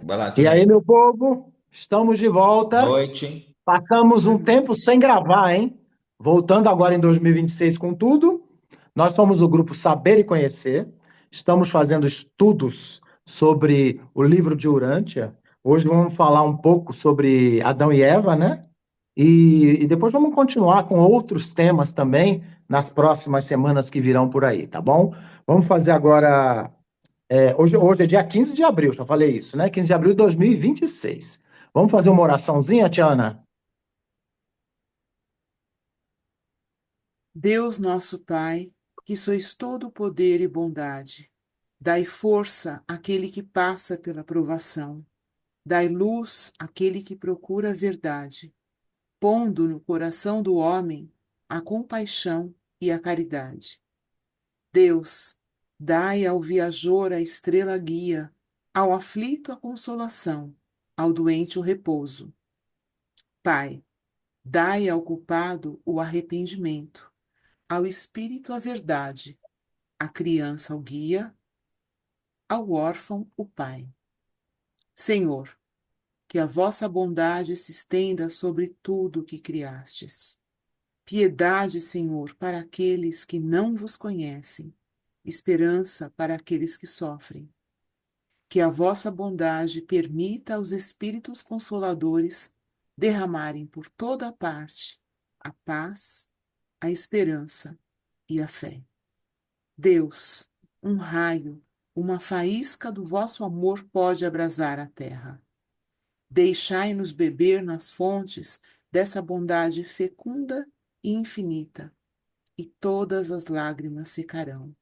Vai lá, E aí, Timei. meu povo, estamos de volta. Noite. Passamos Boa um tempo noite. sem gravar, hein? Voltando agora em 2026 com tudo. Nós somos o grupo Saber e Conhecer. Estamos fazendo estudos sobre o livro de Urântia. Hoje vamos falar um pouco sobre Adão e Eva, né? E depois vamos continuar com outros temas também nas próximas semanas que virão por aí, tá bom? Vamos fazer agora hoje é dia 15 de abril, já falei isso, né? 15 de abril de 2026. Vamos fazer uma oraçãozinha, Tiana? Deus nosso Pai, que sois todo poder e bondade, dai força àquele que passa pela provação, dai luz àquele que procura a verdade, pondo no coração do homem a compaixão e a caridade. Deus, dai ao viajor a estrela guia, ao aflito a consolação, ao doente o repouso. Pai, dai ao culpado o arrependimento, ao espírito a verdade, à criança o guia, ao órfão o pai. Senhor, que a vossa bondade se estenda sobre tudo o que criastes. Piedade, Senhor, para aqueles que não vos conhecem, esperança para aqueles que sofrem. Que a vossa bondade permita aos Espíritos Consoladores derramarem por toda a parte a paz, a esperança e a fé. Deus, um raio, uma faísca do vosso amor pode abrasar a terra. Deixai-nos beber nas fontes dessa bondade fecunda e infinita, e todas as lágrimas secarão,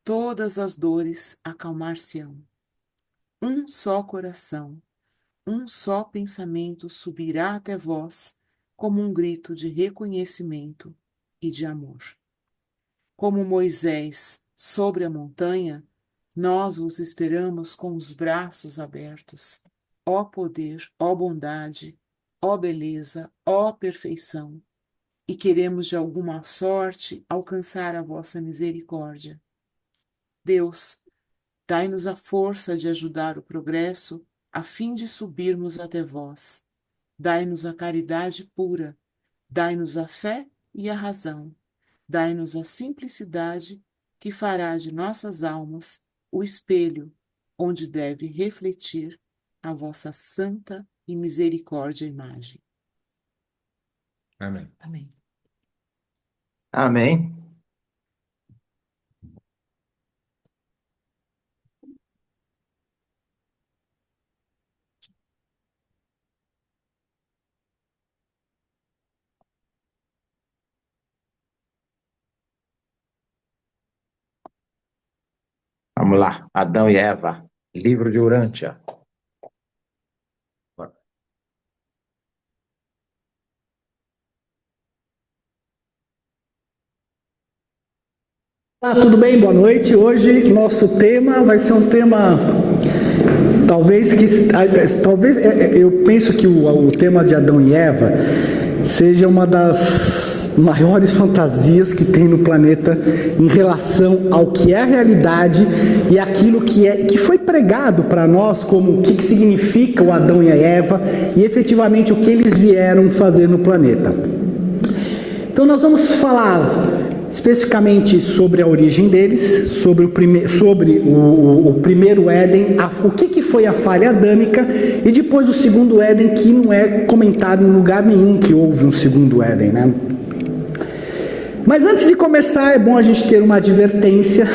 todas as dores acalmar-se-ão. Um só coração, um só pensamento subirá até vós, como um grito de reconhecimento e de amor. Como Moisés sobre a montanha, nós os esperamos com os braços abertos. Ó poder, ó bondade, ó beleza, ó perfeição, e queremos de alguma sorte alcançar a vossa misericórdia. Deus, dai-nos a força de ajudar o progresso, a fim de subirmos até vós. Dai-nos a caridade pura, dai-nos a fé e a razão. Dai-nos a simplicidade que fará de nossas almas o espelho onde deve refletir a vossa santa e misericórdia imagem. Amém. Amém. Amém. Vamos lá. Adão e Eva, livro de Urântia. Olá, tudo bem? Boa noite. Hoje nosso tema vai ser um tema eu penso que o tema de Adão e Eva seja uma das maiores fantasias que tem no planeta em relação ao que é a realidade e aquilo que foi pregado para nós como o que significa o Adão e a Eva e efetivamente o que eles vieram fazer no planeta. Então nós vamos falar especificamente sobre a origem deles, sobre o primeiro Éden, o que foi a falha adâmica, e depois o segundo Éden, que não é comentado em lugar nenhum que houve um segundo Éden, né? Mas antes de começar, é bom a gente ter uma advertência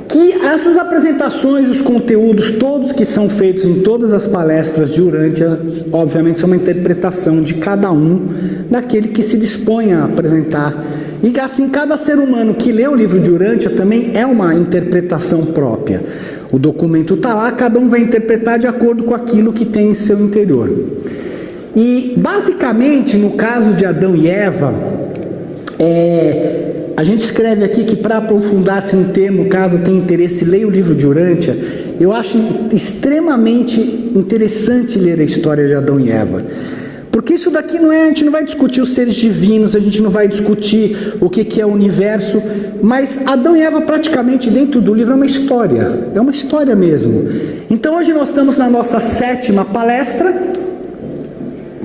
que essas apresentações, os conteúdos todos que são feitos em todas as palestras de Urântia, obviamente são uma interpretação de cada um, daquele que se dispõe a apresentar. E assim, cada ser humano que lê o livro de Urântia também é uma interpretação própria. O documento está lá, cada um vai interpretar de acordo com aquilo que tem em seu interior. E, basicamente, no caso de Adão e Eva, a gente escreve aqui que para aprofundar-se no termo, caso tenha interesse, leia o livro de Urântia. Eu acho extremamente interessante ler a história de Adão e Eva, Porque isso daqui não é, a gente não vai discutir os seres divinos, a gente não vai discutir o que é o universo, mas Adão e Eva praticamente dentro do livro é uma história mesmo. Então hoje nós estamos na nossa 7ª palestra,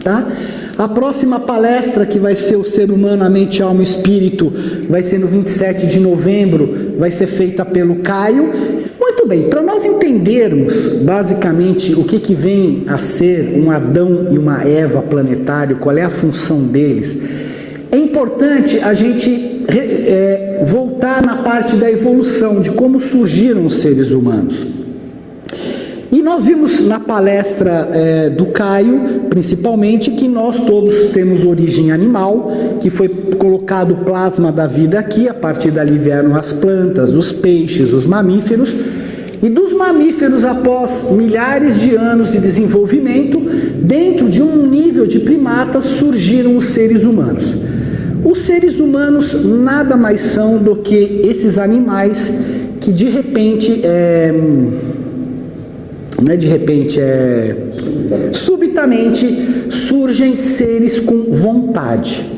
tá? A próxima palestra, que vai ser o ser humano, a mente, a alma e o espírito, vai ser no 27 de novembro, vai ser feita pelo Caio. Muito bem, para nós entendermos basicamente o que vem a ser um Adão e uma Eva planetário, qual é a função deles, é importante a gente voltar na parte da evolução, de como surgiram os seres humanos. E nós vimos na palestra do Caio, principalmente, que nós todos temos origem animal, que foi colocado o plasma da vida aqui, a partir dali vieram as plantas, os peixes, os mamíferos, e dos mamíferos, após milhares de anos de desenvolvimento, dentro de um nível de primatas, surgiram os seres humanos. Os seres humanos nada mais são do que esses animais que de repente subitamente surgem seres com vontade.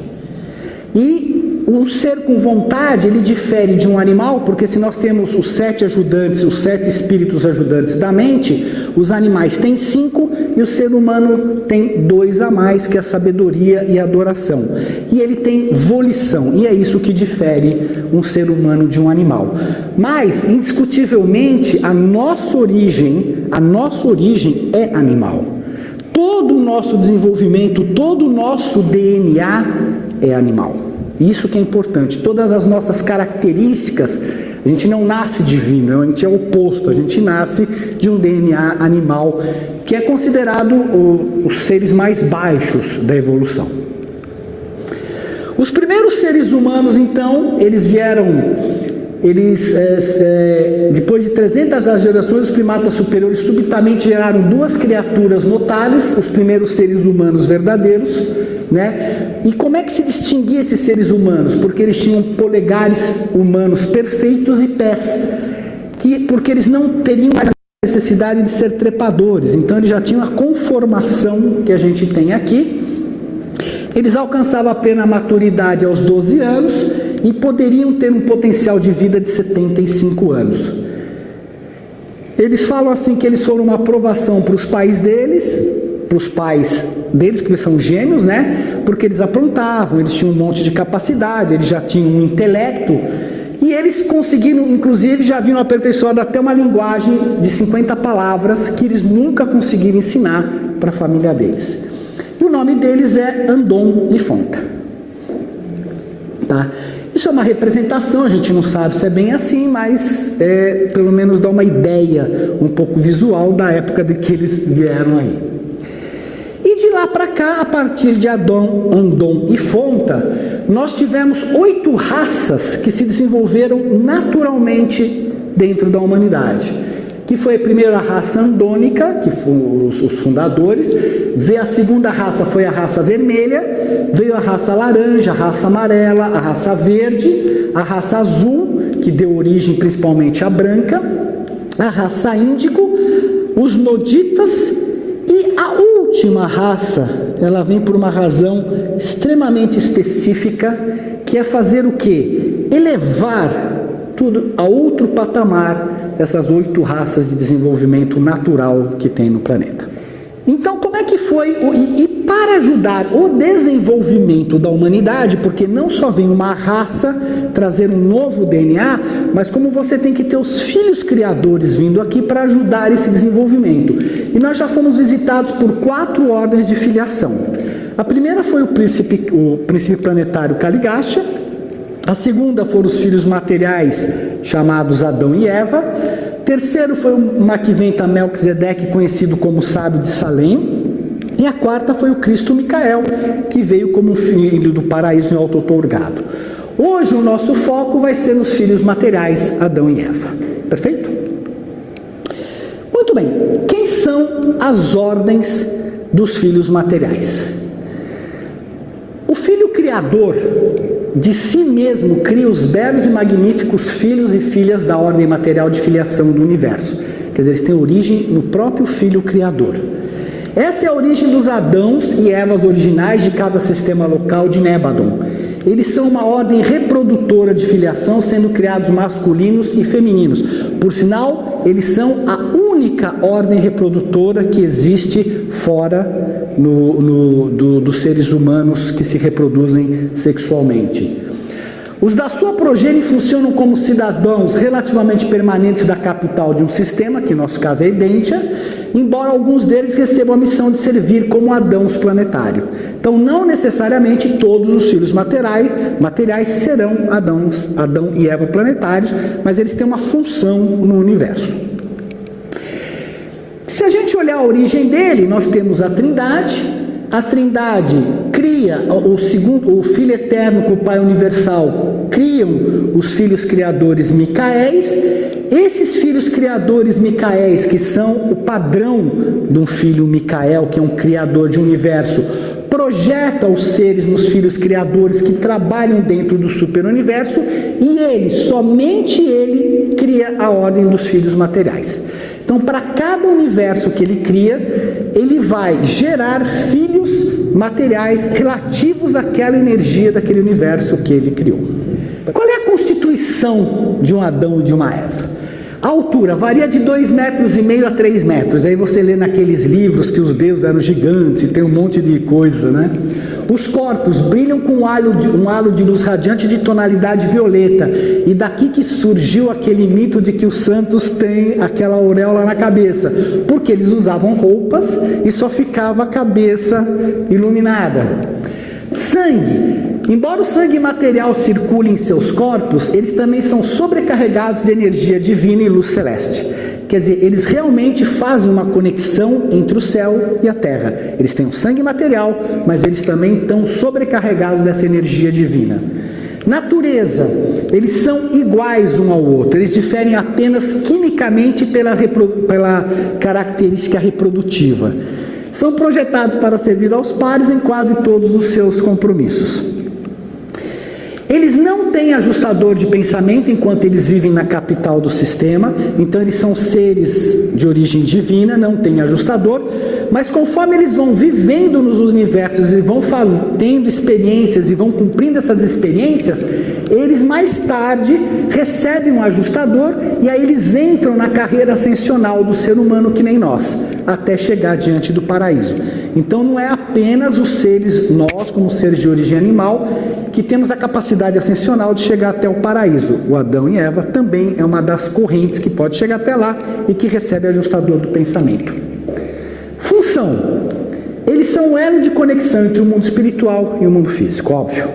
E o ser com vontade, ele difere de um animal, porque se nós temos os 7 ajudantes, os 7 espíritos ajudantes da mente, os animais têm 5 e o ser humano tem 2 a mais, que é a sabedoria e a adoração. E ele tem volição, e é isso que difere um ser humano de um animal. Mas, indiscutivelmente, a nossa origem é animal. Todo o nosso desenvolvimento, todo o nosso DNA é animal. Isso que é importante. Todas as nossas características, a gente não nasce divino, a gente é o oposto, a gente nasce de um DNA animal, que é considerado os seres mais baixos da evolução. Os primeiros seres humanos, então, depois de 300 gerações, os primatas superiores subitamente geraram 2 criaturas notáveis, os primeiros seres humanos verdadeiros, né? E como é que se distinguia esses seres humanos? Porque eles tinham polegares humanos perfeitos e pés, porque eles não teriam mais a necessidade de ser trepadores, então eles já tinham a conformação que a gente tem aqui. Eles alcançavam apenas a maturidade aos 12 anos e poderiam ter um potencial de vida de 75 anos. Eles falam assim que eles foram uma aprovação para os pais deles, porque são gênios, né? Porque eles aprontavam, eles tinham um monte de capacidade, eles já tinham um intelecto, e eles conseguiram, inclusive, já haviam aperfeiçoado até uma linguagem de 50 palavras que eles nunca conseguiram ensinar para a família deles. E o nome deles é Andon e Fonta. Tá? Isso é uma representação, a gente não sabe se é bem assim, mas pelo menos dá uma ideia um pouco visual da época de que eles vieram aí. E de lá para cá, a partir de Andon e Fonta, nós tivemos 8 raças que se desenvolveram naturalmente dentro da humanidade. Que foi a primeira raça andônica, que foram os fundadores, veio a segunda raça, foi a raça vermelha, veio a raça laranja, a raça amarela, a raça verde, a raça azul, que deu origem principalmente à branca, a raça índigo, os noditas, e a última raça, ela vem por uma razão extremamente específica, que é fazer o quê? Elevar tudo a outro patamar, essas 8 raças de desenvolvimento natural que tem no planeta. Então, como é que foi? E para ajudar o desenvolvimento da humanidade, porque não só vem uma raça trazer um novo DNA, mas como você tem que ter os filhos criadores vindo aqui para ajudar esse desenvolvimento. E nós já fomos visitados por 4 ordens de filiação. A primeira foi o príncipe planetário Caligasta. A segunda foram os filhos materiais, chamados Adão e Eva. Terceiro foi o Maquiventa Melquisedeque, conhecido como Sábio de Salém. E a quarta foi o Cristo Micael, que veio como filho do paraíso em auto-outorgado. Hoje o nosso foco vai ser nos filhos materiais, Adão e Eva. Perfeito? Muito bem. Quem são as ordens dos filhos materiais? O filho criador de si mesmo cria os belos e magníficos filhos e filhas da ordem material de filiação do universo. Quer dizer, eles têm origem no próprio filho criador. Essa é a origem dos Adãos e Evas originais de cada sistema local de Nébadon. Eles são uma ordem reprodutora de filiação, sendo criados masculinos e femininos. Por sinal, eles são a única ordem reprodutora que existe fora dos seres humanos que se reproduzem sexualmente. Os da sua progênie funcionam como cidadãos relativamente permanentes da capital de um sistema, que em nosso caso é Edentia, embora alguns deles recebam a missão de servir como Adãos planetários. Então, não necessariamente todos os filhos materiais serão Adão e Eva planetários, mas eles têm uma função no universo. Se a gente olhar a origem dele, nós temos a Trindade. A Trindade cria o Filho Eterno com o Pai Universal, criam os filhos criadores Micaéis. Esses filhos criadores Micaéis, que são o padrão de um filho Micael, que é um criador de universo, projeta os seres nos filhos criadores que trabalham dentro do superuniverso, e ele, somente ele, cria a ordem dos filhos materiais. Então, para cada universo que ele cria, ele vai gerar filhos materiais relativos àquela energia daquele universo que ele criou. Qual é a constituição de um Adão e de uma Eva? A altura varia de 2,5 metros a 3 metros. Aí você lê naqueles livros que os deuses eram gigantes, e tem um monte de coisa, né? Os corpos brilham com um halo de luz radiante de tonalidade violeta. E daqui que surgiu aquele mito de que os santos têm aquela auréola na cabeça. Porque eles usavam roupas e só ficava a cabeça iluminada. Sangue. Embora o sangue material circule em seus corpos, eles também são sobrecarregados de energia divina e luz celeste. Quer dizer, eles realmente fazem uma conexão entre o céu e a terra. Eles têm o sangue material, mas eles também estão sobrecarregados dessa energia divina. Natureza. Eles são iguais um ao outro. Eles diferem apenas quimicamente pela característica reprodutiva. São projetados para servir aos pares em quase todos os seus compromissos. Eles não têm ajustador de pensamento enquanto eles vivem na capital do sistema, então eles são seres de origem divina, não têm ajustador, mas conforme eles vão vivendo nos universos e vão tendo experiências e vão cumprindo essas experiências, eles mais tarde recebem um ajustador e aí eles entram na carreira ascensional do ser humano que nem nós, até chegar diante do paraíso. Então não é apenas os seres, nós como seres de origem animal, que temos a capacidade ascensional de chegar até o paraíso. O Adão e Eva também é uma das correntes que pode chegar até lá e que recebe ajustador do pensamento. Função. Eles são o elo de conexão entre o mundo espiritual e o mundo físico, óbvio.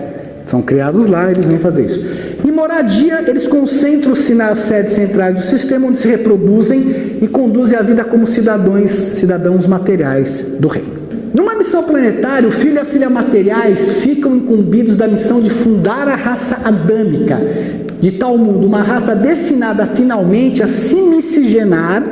São criados lá, eles vêm fazer isso. E moradia, eles concentram-se nas sedes centrais do sistema, onde se reproduzem e conduzem a vida como cidadãos materiais do reino. Numa missão planetária, o filho e a filha materiais ficam incumbidos da missão de fundar a raça adâmica, de tal modo, uma raça destinada finalmente a se miscigenar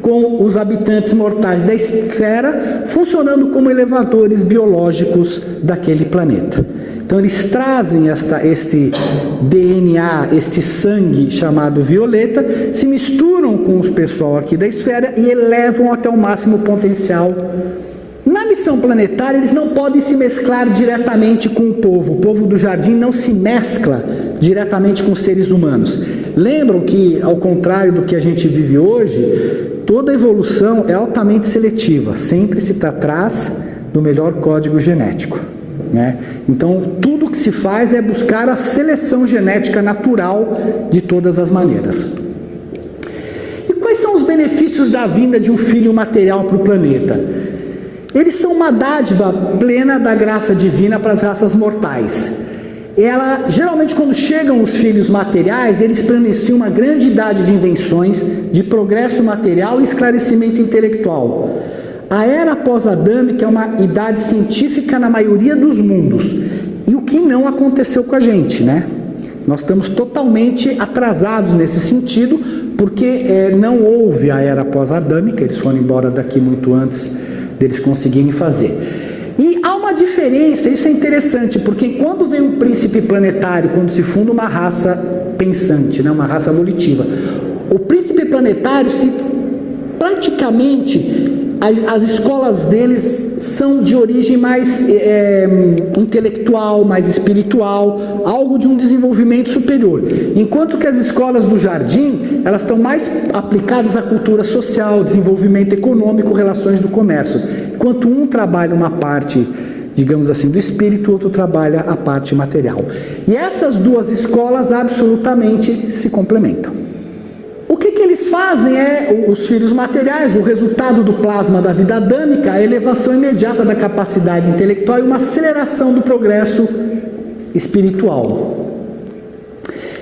com os habitantes mortais da esfera, funcionando como elevadores biológicos daquele planeta. Então eles trazem este DNA, este sangue chamado violeta, se misturam com os pessoal aqui da esfera e elevam até o máximo potencial. Na missão planetária, eles não podem se mesclar diretamente com o povo do jardim não se mescla diretamente com os seres humanos. Lembram que, ao contrário do que a gente vive hoje, toda evolução é altamente seletiva, sempre se está atrás do melhor código genético, né? Então, tudo que se faz é buscar a seleção genética natural de todas as maneiras. E quais são os benefícios da vinda de um filho material para o planeta? Eles são uma dádiva plena da graça divina para as raças mortais. Geralmente, quando chegam os filhos materiais, eles pronunciam uma grande idade de invenções, de progresso material e esclarecimento intelectual. A era pós-adâmica é uma idade científica na maioria dos mundos. E o que não aconteceu com a gente, né? Nós estamos totalmente atrasados nesse sentido, porque não houve a era pós-adâmica, eles foram embora daqui muito antes deles conseguirem fazer. E há uma diferença, isso é interessante, porque quando vem um príncipe planetário, quando se funda uma raça pensante, né, uma raça volitiva, o príncipe planetário praticamente as escolas deles são de origem mais intelectual, mais espiritual, algo de um desenvolvimento superior. Enquanto que as escolas do jardim, elas estão mais aplicadas à cultura social, desenvolvimento econômico, relações do comércio. Enquanto um trabalha uma parte, digamos assim, do espírito, o outro trabalha a parte material. E essas duas escolas absolutamente se complementam. O que eles fazem os filhos materiais, o resultado do plasma da vida adâmica, a elevação imediata da capacidade intelectual e uma aceleração do progresso espiritual.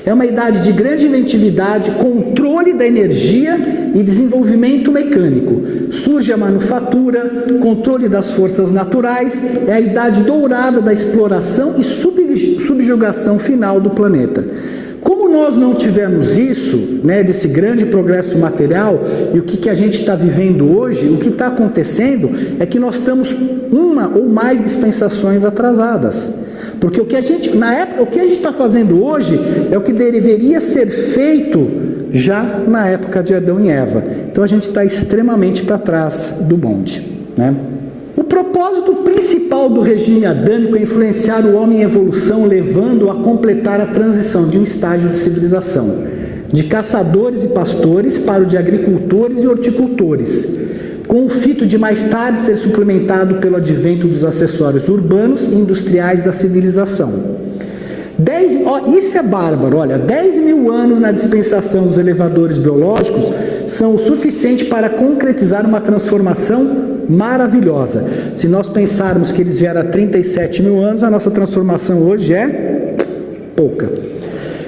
É uma idade de grande inventividade, controle da energia e desenvolvimento mecânico. Surge a manufatura, controle das forças naturais, é a idade dourada da exploração e subjugação final do planeta. Como nós não tivemos isso, né, desse grande progresso material, e o que a gente está vivendo hoje, o que está acontecendo é que nós estamos uma ou mais dispensações atrasadas. Porque o que a gente está fazendo hoje é o que deveria ser feito já na época de Adão e Eva. Então a gente está extremamente para trás do bonde, né? O propósito principal do regime adâmico é influenciar o homem em evolução, levando-o a completar a transição de um estágio de civilização, de caçadores e pastores para o de agricultores e horticultores, com o fito de mais tarde ser suplementado pelo advento dos acessórios urbanos e industriais da civilização. Isso é bárbaro, olha, 10 mil anos na dispensação dos elevadores biológicos são o suficiente para concretizar uma transformação maravilhosa. Se nós pensarmos que eles vieram há 37 mil anos, a nossa transformação hoje é pouca.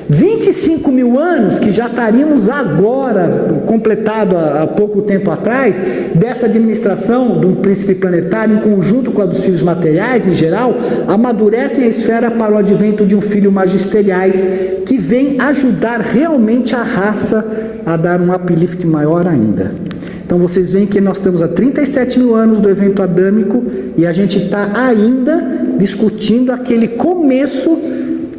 25 mil anos, que já estaríamos agora, completado há pouco tempo atrás, dessa administração do príncipe planetário, em conjunto com a dos filhos materiais, em geral, amadurecem a esfera para o advento de um filho magisteriais, que vem ajudar realmente a raça a dar um uplift maior ainda. Então vocês veem que nós estamos há 37 mil anos do evento adâmico e a gente está ainda discutindo aquele começo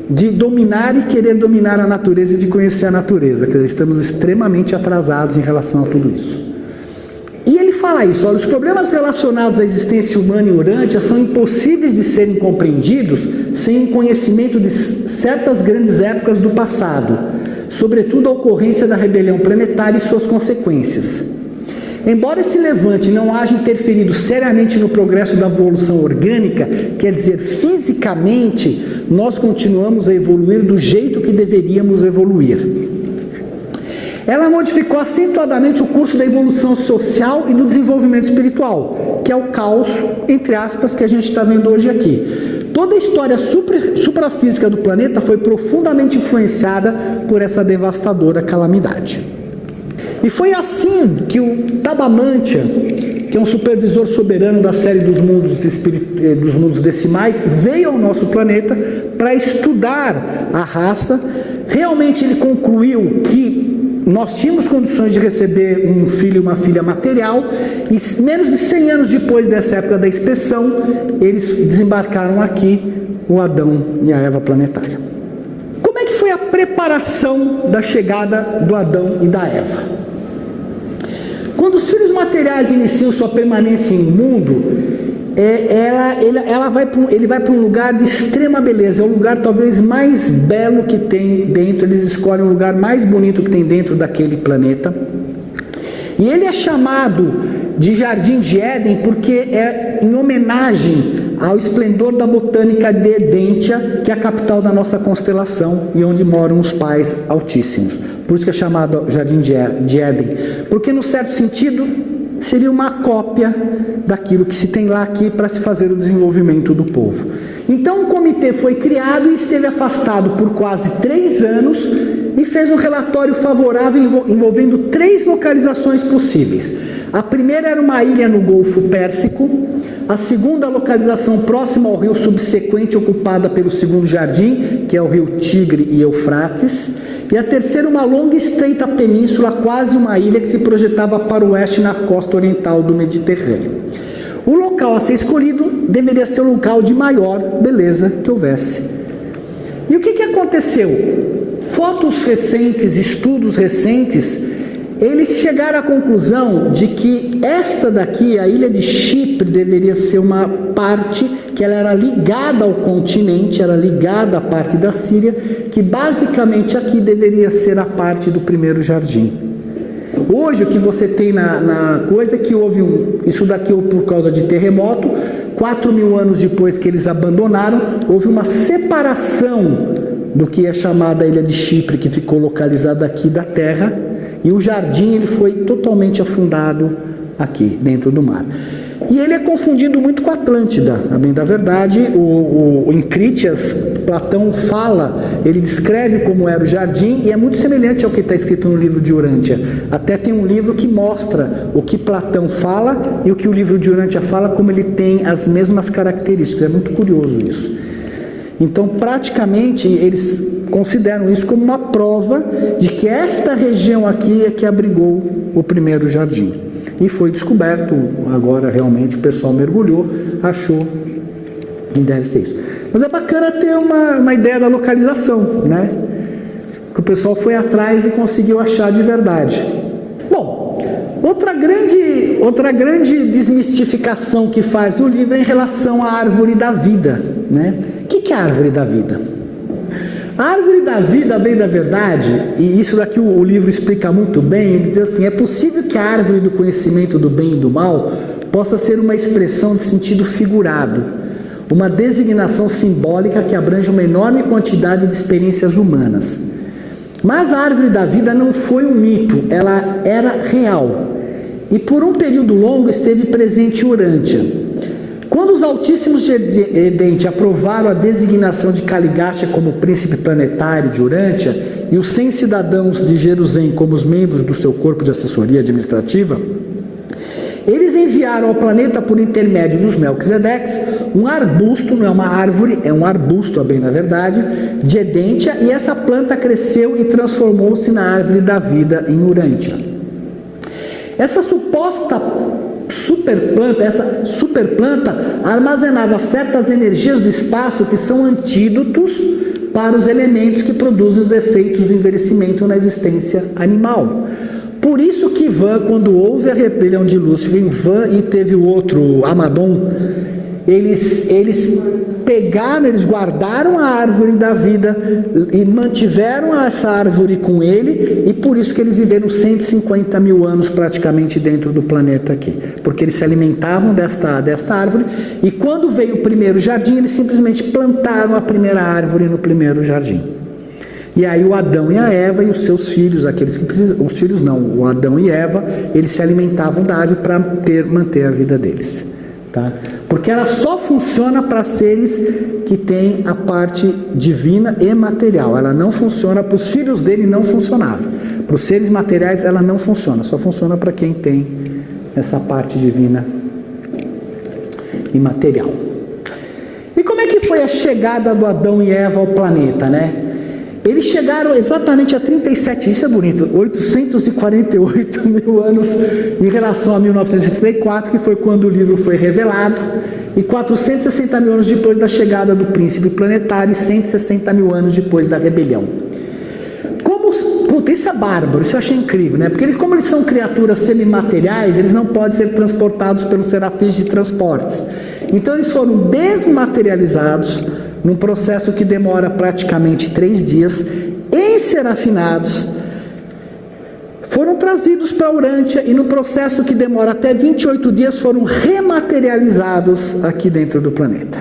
de dominar e querer dominar a natureza e de conhecer a natureza. Quer dizer, estamos extremamente atrasados em relação a tudo isso. E ele fala isso, olha, os problemas relacionados à existência humana e urântia são impossíveis de serem compreendidos sem um conhecimento de certas grandes épocas do passado, sobretudo a ocorrência da rebelião planetária e suas consequências. Embora esse levante não haja interferido seriamente no progresso da evolução orgânica, quer dizer, fisicamente, nós continuamos a evoluir do jeito que deveríamos evoluir. Ela modificou acentuadamente o curso da evolução social e do desenvolvimento espiritual, que é o caos, entre aspas, que a gente está vendo hoje aqui. Toda a história suprafísica do planeta foi profundamente influenciada por essa devastadora calamidade. E foi assim que o Tabamantia, que é um supervisor soberano da série dos mundos decimais, veio ao nosso planeta para estudar a raça. Realmente ele concluiu que nós tínhamos condições de receber um filho e uma filha material, e menos de 100 anos depois dessa época da inspeção, eles desembarcaram aqui, o Adão e a Eva planetária. Como é que foi a preparação da chegada do Adão e da Eva? Quando os filhos materiais iniciam sua permanência em mundo, ele vai para um lugar de extrema beleza, é o lugar talvez mais belo que tem dentro, eles escolhem o lugar mais bonito que tem dentro daquele planeta. E ele é chamado de Jardim de Éden porque é em homenagem ao esplendor da botânica de Edentia, que é a capital da nossa constelação e onde moram os pais altíssimos. Por isso que é chamado Jardim de Éden, porque no certo sentido seria uma cópia daquilo que se tem lá aqui para se fazer o desenvolvimento do povo. Então o comitê foi criado e esteve afastado por quase 3 anos e fez um relatório favorável envolvendo 3 localizações possíveis. A primeira era uma ilha no Golfo Pérsico, a segunda localização próxima ao rio subsequente ocupada pelo segundo jardim, que é o rio Tigre e Eufrates, e a terceira uma longa e estreita península, quase uma ilha que se projetava para o oeste na costa oriental do Mediterrâneo. O local a ser escolhido deveria ser o local de maior beleza que houvesse. E o que aconteceu? Fotos recentes, estudos recentes, eles chegaram à conclusão de que esta daqui, a ilha de Chipre, deveria ser uma parte que ela era ligada ao continente, era ligada à parte da Síria, que basicamente aqui deveria ser a parte do primeiro jardim. Hoje o que você tem na coisa é que houve isso daqui por causa de terremoto, 4.000 anos depois que eles abandonaram, houve uma separação do que é chamada a ilha de Chipre, que ficou localizada aqui da terra, e o jardim ele foi totalmente afundado aqui dentro do mar. E ele é confundido muito com a Atlântida. A bem da verdade, em Critias, Platão fala, ele descreve como era o jardim, e é muito semelhante ao que está escrito no livro de Urântia. Até tem um livro que mostra o que Platão fala e o que o livro de Urântia fala, como ele tem as mesmas características. É muito curioso isso. Então, praticamente, eles consideram isso como uma prova de que esta região aqui é que abrigou o primeiro jardim. E foi descoberto, agora realmente o pessoal mergulhou, achou que deve ser isso. Mas é bacana ter uma ideia da localização, né? Que o pessoal foi atrás e conseguiu achar de verdade. Bom, outra grande desmistificação que faz o livro é em relação à árvore da vida, né? O que é a árvore da vida? A árvore da vida, bem da verdade, e isso daqui o livro explica muito bem, ele diz assim, é possível que a árvore do conhecimento do bem e do mal possa ser uma expressão de sentido figurado, uma designação simbólica que abrange uma enorme quantidade de experiências humanas. Mas a árvore da vida não foi um mito, ela era real, e por um período longo esteve presente em Urântia. Quando os Altíssimos de Edente aprovaram a designação de Caligaste como príncipe planetário de Urântia e os 100 cidadãos de Jerusalém como os membros do seu corpo de assessoria administrativa, eles enviaram ao planeta por intermédio dos Melquisedeques um arbusto, não é uma árvore, é um arbusto, a bem na verdade, de Edentia, e essa planta cresceu e transformou-se na árvore da vida em Urântia. Essa suposta superplanta armazenava certas energias do espaço que são antídotos para os elementos que produzem os efeitos do envelhecimento na existência animal. Por isso que Van, quando houve a rebelião de Lúcifer em Van e teve o outro, Amadon, eles pegaram, eles guardaram a árvore da vida e mantiveram essa árvore com ele, e por isso que eles viveram 150.000 anos praticamente dentro do planeta aqui, porque eles se alimentavam desta árvore, e quando veio o primeiro jardim, eles simplesmente plantaram a primeira árvore no primeiro jardim. E aí o Adão e a Eva e os seus filhos, aqueles que precisam, os filhos não, o Adão e Eva, eles se alimentavam da árvore para manter a vida deles. Tá? Porque ela só funciona para seres que têm a parte divina e material. Ela não funciona para os filhos dele, não funcionava. Para os seres materiais ela não funciona, só funciona para quem tem essa parte divina e material. E como é que foi a chegada do Adão e Eva ao planeta, né? Eles chegaram exatamente a 37, isso é bonito, 848.000 anos em relação a 1934, que foi quando o livro foi revelado, e 460.000 anos depois da chegada do príncipe planetário, e 160.000 anos depois da rebelião. Puta, isso é bárbaro, isso eu achei incrível, né? Porque como eles são criaturas semimateriais, eles não podem ser transportados pelos serafins de transportes. Então eles foram desmaterializados, num processo que demora praticamente 3 dias, enserafinados, foram trazidos para Urântia e no processo que demora até 28 dias foram rematerializados aqui dentro do planeta.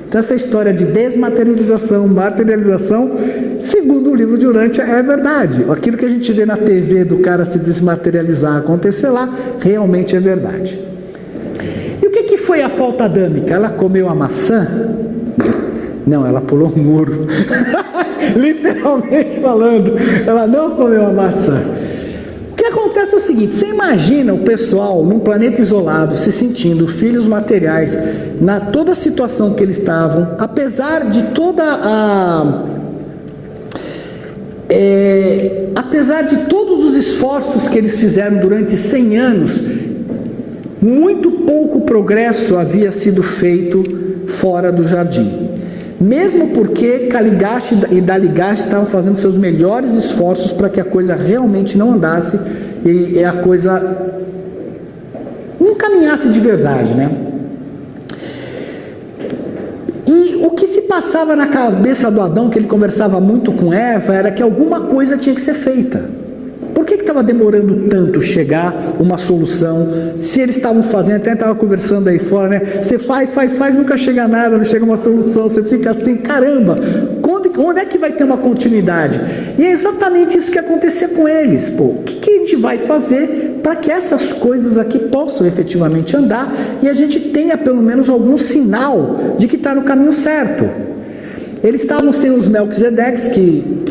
Então essa história de desmaterialização, materialização, segundo o livro de Urântia, é verdade. Aquilo que a gente vê na TV do cara se desmaterializar, acontecer lá, realmente é verdade. E o que foi a falta adâmica? Ela comeu a maçã? Não, ela pulou um muro. Literalmente falando, ela não comeu a maçã. O que acontece é o seguinte, você imagina o pessoal num planeta isolado, se sentindo filhos materiais, na toda a situação que eles estavam, apesar de apesar de todos os esforços que eles fizeram durante 100 anos, muito pouco progresso havia sido feito fora do jardim. Mesmo porque Caligaste e Daligaste estavam fazendo seus melhores esforços para que a coisa realmente não andasse e a coisa não caminhasse de verdade, né? E o que se passava na cabeça do Adão, que ele conversava muito com Eva, era que alguma coisa tinha que ser feita. Por que estava demorando tanto chegar uma solução? Se eles estavam fazendo, até estava conversando aí fora, né? Você faz, nunca chega nada, não chega uma solução, você fica assim, caramba, onde é que vai ter uma continuidade? E é exatamente isso que acontecia com eles. Pô, o que a gente vai fazer para que essas coisas aqui possam efetivamente andar e a gente tenha pelo menos algum sinal de que está no caminho certo? Eles estavam sem os Melquisedeques, que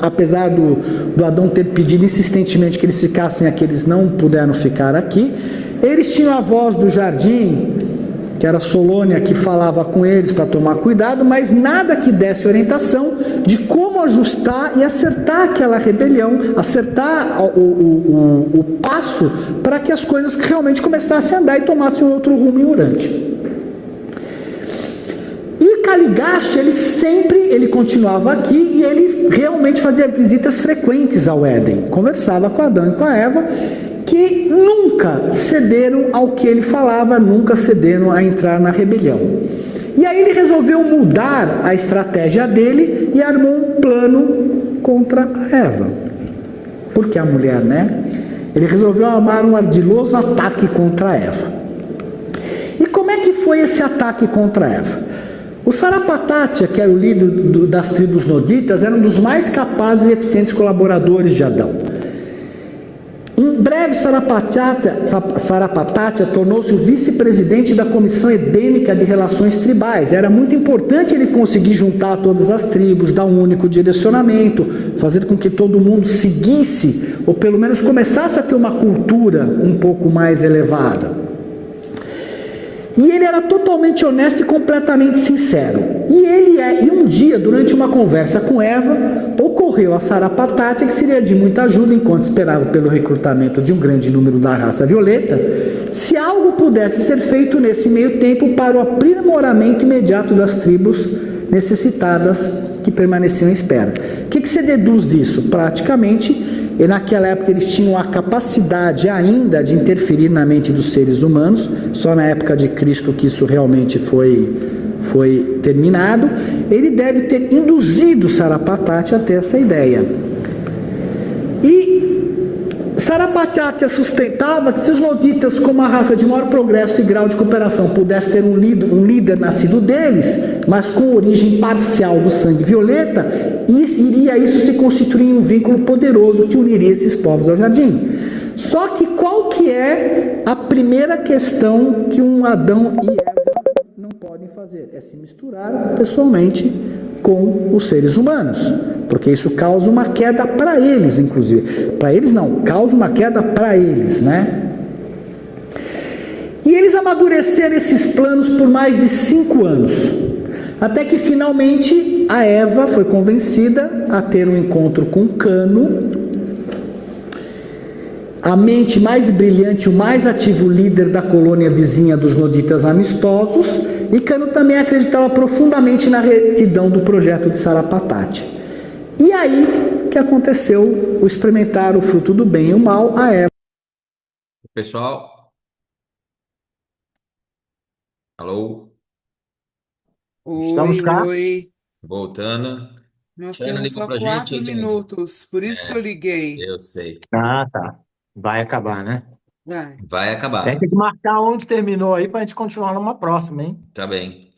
apesar do Adão ter pedido insistentemente que eles ficassem aqui, eles não puderam ficar aqui. Eles tinham a voz do jardim, que era Solônia, que falava com eles para tomar cuidado, mas nada que desse orientação de como ajustar e acertar aquela rebelião, acertar o passo para que as coisas realmente começassem a andar e tomassem um outro rumo em Urante. Caligaste, ele continuava aqui e ele realmente fazia visitas frequentes ao Éden, conversava com Adão e com a Eva, que nunca cederam ao que ele falava, nunca cederam a entrar na rebelião. E aí ele resolveu mudar a estratégia dele e armou um plano contra a Eva. Porque a mulher, né? Ele resolveu armar um ardiloso ataque contra a Eva. E como é que foi esse ataque contra a Eva? O Sarapatatia, que era o líder das tribos noditas, era um dos mais capazes e eficientes colaboradores de Adão. Em breve, Sarapatatia tornou-se o vice-presidente da Comissão Edênica de Relações Tribais. Era muito importante ele conseguir juntar todas as tribos, dar um único direcionamento, fazer com que todo mundo seguisse, ou pelo menos começasse a ter uma cultura um pouco mais elevada. E ele era totalmente honesto e completamente sincero. E um dia, durante uma conversa com Eva, ocorreu a Sarapatatia que seria de muita ajuda enquanto esperava pelo recrutamento de um grande número da raça violeta, se algo pudesse ser feito nesse meio tempo para o aprimoramento imediato das tribos necessitadas que permaneciam em espera. O que você deduz disso? Praticamente, e naquela época eles tinham a capacidade ainda de interferir na mente dos seres humanos, só na época de Cristo que isso realmente foi terminado. Ele deve ter induzido Sarapatatia a ter essa ideia. E Sarapatatia sustentava que se os noditas, como a raça de maior progresso e grau de cooperação, pudessem ter um líder nascido deles, mas com origem parcial do sangue violeta, iria isso se constituir em um vínculo poderoso que uniria esses povos ao jardim. Só que qual que é a primeira questão que um Adão e Eva não podem fazer? É se misturar pessoalmente com os seres humanos, porque isso causa uma queda para eles, inclusive. Para eles não, causa uma queda para eles, né? E eles amadureceram esses planos por mais de 5 anos, até que finalmente a Eva foi convencida a ter um encontro com Cano, a mente mais brilhante, o mais ativo líder da colônia vizinha dos noditas amistosos, e Cano também acreditava profundamente na retidão do projeto de Sarapatatia. E aí que aconteceu o experimentar o fruto do bem e o mal, a Eva. Pessoal, alô, Estamos cá? Oi. voltando. Nós Xana temos ligou só pra gente, 4 Jane. minutos, por isso que eu liguei. Eu sei. Ah, tá. Vai acabar, né? Vai. Vai A acabar. gente tem que marcar onde terminou aí para a gente continuar numa próxima, hein? Tá bem.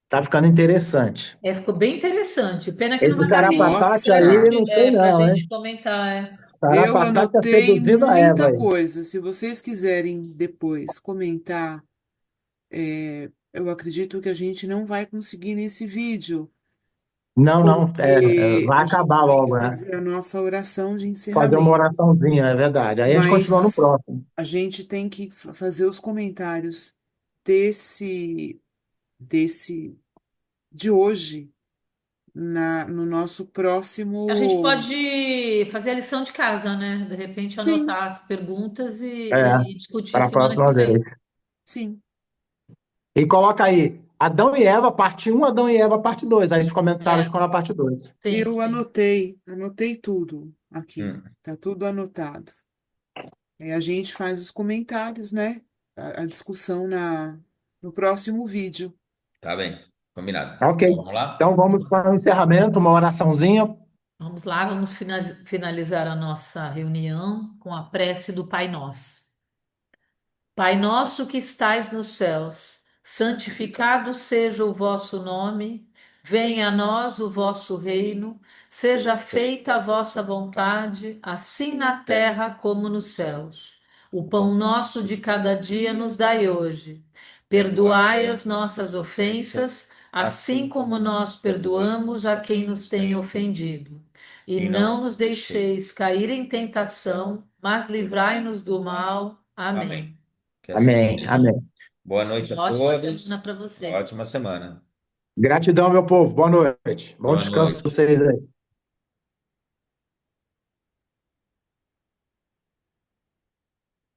Tá ficando interessante. Ficou bem interessante. Pena que não Esse dá tempo Sarapatatia Nossa. aí, não sei pra não, hein? gente comentar. Eu Sarapatatia anotei seduzindo a Eva muita aí. coisa. Se vocês quiserem depois comentar, eu acredito que a gente não vai conseguir nesse vídeo, Não, porque vai a gente acabar tem logo, que né? fazer a nossa oração de Fazer uma encerramento. oraçãozinha, é verdade. Aí a gente continua no Mas próximo. a gente tem que fazer os comentários desse de hoje no nosso A gente próximo. pode fazer a lição de casa, né? De repente Sim, anotar as perguntas É, e discutir para a semana que próxima vem. vez. sim. E coloca aí, Adão e Eva, parte 1, Adão e Eva, parte 2. Aí os comentários É, ficam na parte 2. sim, Eu sim. anotei tudo aqui. Hum. Tá tudo anotado. Aí a gente faz os comentários, né? A discussão no próximo vídeo. Tá bem, combinado. Ok. Então, vamos lá? Então vamos para o encerramento, uma oraçãozinha. Vamos lá, vamos finalizar a nossa reunião com a prece do Pai Nosso. Pai nosso que estais nos céus, santificado seja o vosso nome, venha a nós o vosso reino, seja feita a vossa vontade, assim na terra como nos céus. O pão nosso de cada dia nos dai hoje. Perdoai as nossas ofensas, assim como nós perdoamos a quem nos tem ofendido. E não nos deixeis cair em tentação, mas livrai-nos do mal. Amém. Amém. Que assim Amém, seja. amém. Boa noite a Uma ótima todos. semana para Uma vocês. ótima semana. Gratidão, meu povo. Boa noite. Bom Boa descanso para noite. vocês aí.